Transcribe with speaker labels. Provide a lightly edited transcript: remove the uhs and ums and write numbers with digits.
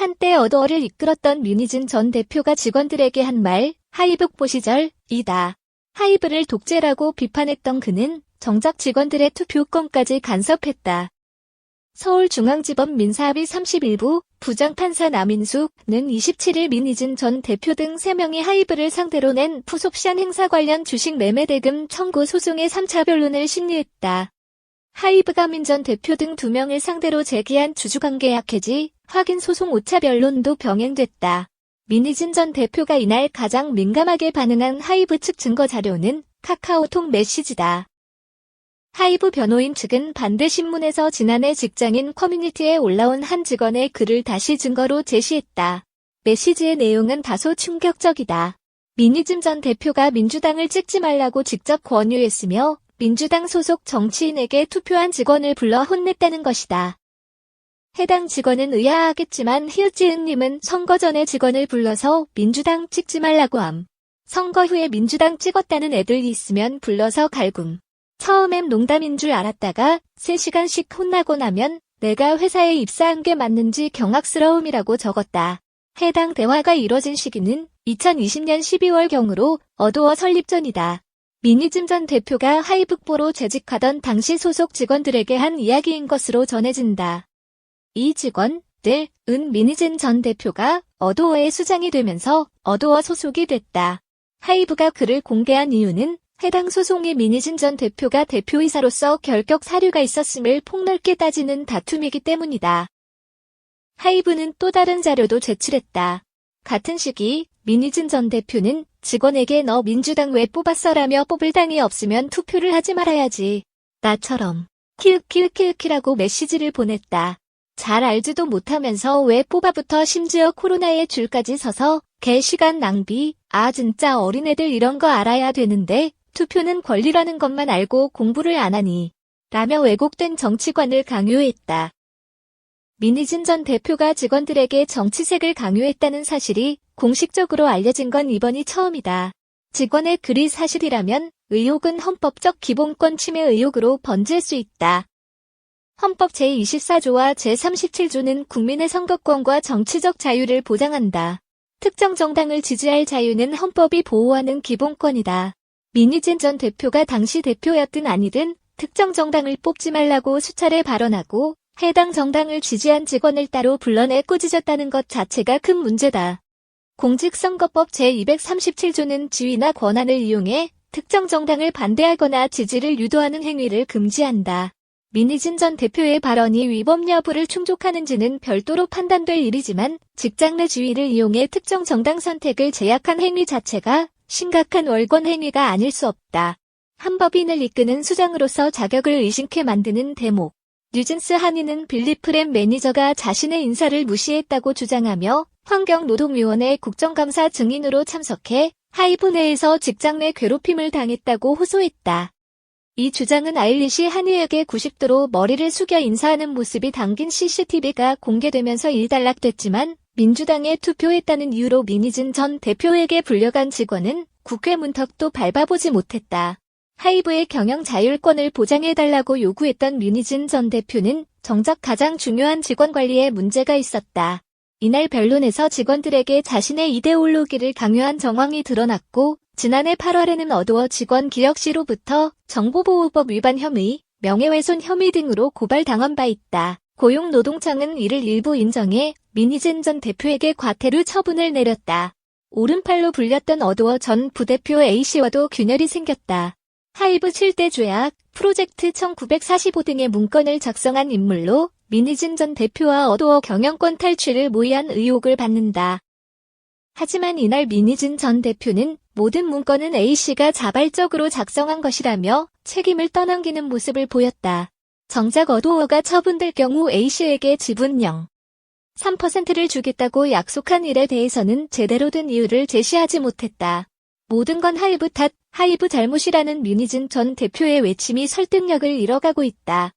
Speaker 1: 한때 어도어를 이끌었던 류니진 전 대표가 직원들에게 한 말, 하이브보 시절이다. 하이브를 독재라고 비판했던 그는 정작 직원들의 투표권까지 간섭했다. 서울중앙지법 민사합의 31부 부장판사 남인숙은 27일 민희진 전 대표 등 3명이 하이브를 상대로 낸 푸속시한 행사 관련 주식 매매 대금 청구 소송의 3차 변론을 심리했다. 하이브가 민 전 대표 등 2명을 상대로 제기한 주주관계 약해지 확인 소송 5차 변론도 병행됐다. 민희진 전 대표가 이날 가장 민감하게 반응한 하이브 측 증거 자료는 카카오톡 메시지다. 하이브 변호인 측은 반대 신문에서 지난해 직장인 커뮤니티에 올라온 한 직원의 글을 다시 증거로 제시했다. 메시지의 내용은 다소 충격적이다. 민희진 전 대표가 민주당을 찍지 말라고 직접 권유했으며 민주당 소속 정치인에게 투표한 직원을 불러 혼냈다는 것이다. 해당 직원은 의아하겠지만 히읗지은님은 선거 전에 직원을 불러서 민주당 찍지 말라고 함. 선거 후에 민주당 찍었다는 애들이 있으면 불러서 갈굼. 처음엔 농담인 줄 알았다가 3시간씩 혼나고 나면 내가 회사에 입사한 게 맞는지 경악스러움이라고 적었다. 해당 대화가 이뤄진 시기는 2020년 12월경으로 어도어 설립 전이다. 민희진 전 대표가 하이브보로 재직하던 당시 소속 직원들에게 한 이야기인 것으로 전해진다. 이 직원들은 민희진 전 대표가 어도어의 수장이 되면서 어도어 소속이 됐다. 하이브가 그를 공개한 이유는 해당 소송이 민희진 전 대표가 대표이사로서 결격 사유가 있었음을 폭넓게 따지는 다툼이기 때문이다. 하이브는 또 다른 자료도 제출했다. 같은 시기 민희진 전 대표는 직원에게 너 민주당 왜 뽑았어라며 뽑을 당이 없으면 투표를 하지 말아야지. 나처럼 키읔키읔키읔키라고 메시지를 보냈다. 잘 알지도 못하면서 왜 뽑아부터 심지어 코로나에 줄까지 서서 개 시간 낭비. 아 진짜 어린애들 이런 거 알아야 되는데 투표는 권리라는 것만 알고 공부를 안 하니. 라며 왜곡된 정치관을 강요했다. 민희진 전 대표가 직원들에게 정치색을 강요했다는 사실이 공식적으로 알려진 건 이번이 처음이다. 직원의 글이 사실이라면 의혹은 헌법적 기본권 침해 의혹으로 번질 수 있다. 헌법 제24조와 제37조는 국민의 선거권과 정치적 자유를 보장한다. 특정 정당을 지지할 자유는 헌법이 보호하는 기본권이다. 민희진 전 대표가 당시 대표였든 아니든 특정 정당을 뽑지 말라고 수차례 발언하고 해당 정당을 지지한 직원을 따로 불러내 꾸짖었다는 것 자체가 큰 문제다. 공직선거법 제237조는 지위나 권한을 이용해 특정 정당을 반대하거나 지지를 유도하는 행위를 금지한다. 민희진 전 대표의 발언이 위법 여부를 충족하는지는 별도로 판단될 일이지만 직장 내 지위를 이용해 특정 정당 선택을 제약한 행위 자체가 심각한 월권 행위가 아닐 수 없다. 한 법인을 이끄는 수장으로서 자격을 의심케 만드는 대목. 뉴진스 한인은 빌리프램 매니저가 자신의 인사를 무시했다고 주장하며 환경노동위원회 국정감사 증인으로 참석해 하이브 내에서 직장 내 괴롭힘을 당했다고 호소했다. 이 주장은 아일리시 한이에게 90도로 머리를 숙여 인사하는 모습이 담긴 CCTV가 공개되면서 일단락됐지만 민주당에 투표했다는 이유로 민희진 전 대표에게 불려간 직원은 국회 문턱도 밟아보지 못했다. 하이브의 경영 자율권을 보장해달라고 요구했던 민희진 전 대표는 정작 가장 중요한 직원 관리에 문제가 있었다. 이날 변론에서 직원들에게 자신의 이데올로기를 강요한 정황이 드러났고 지난해 8월에는 어도어 직원 기혁 씨로부터 정보보호법 위반 혐의, 명예훼손 혐의 등으로 고발당한 바 있다. 고용노동청은 이를 일부 인정해 민희진 전 대표에게 과태료 처분을 내렸다. 오른팔로 불렸던 어도어 전 부대표 A씨와도 균열이 생겼다. 하이브 7대 죄악, 프로젝트 1945 등의 문건을 작성한 인물로 민희진 전 대표와 어도어 경영권 탈취를 모의한 의혹을 받는다. 하지만 이날 민희진 전 대표는 모든 문건은 A씨가 자발적으로 작성한 것이라며 책임을 떠넘기는 모습을 보였다. 정작 어도어가 처분될 경우 A씨에게 지분 0.3%를 주겠다고 약속한 일에 대해서는 제대로 된 이유를 제시하지 못했다. 모든 건 하이브 탓, 하이브 잘못이라는 민희진 전 대표의 외침이 설득력을 잃어가고 있다.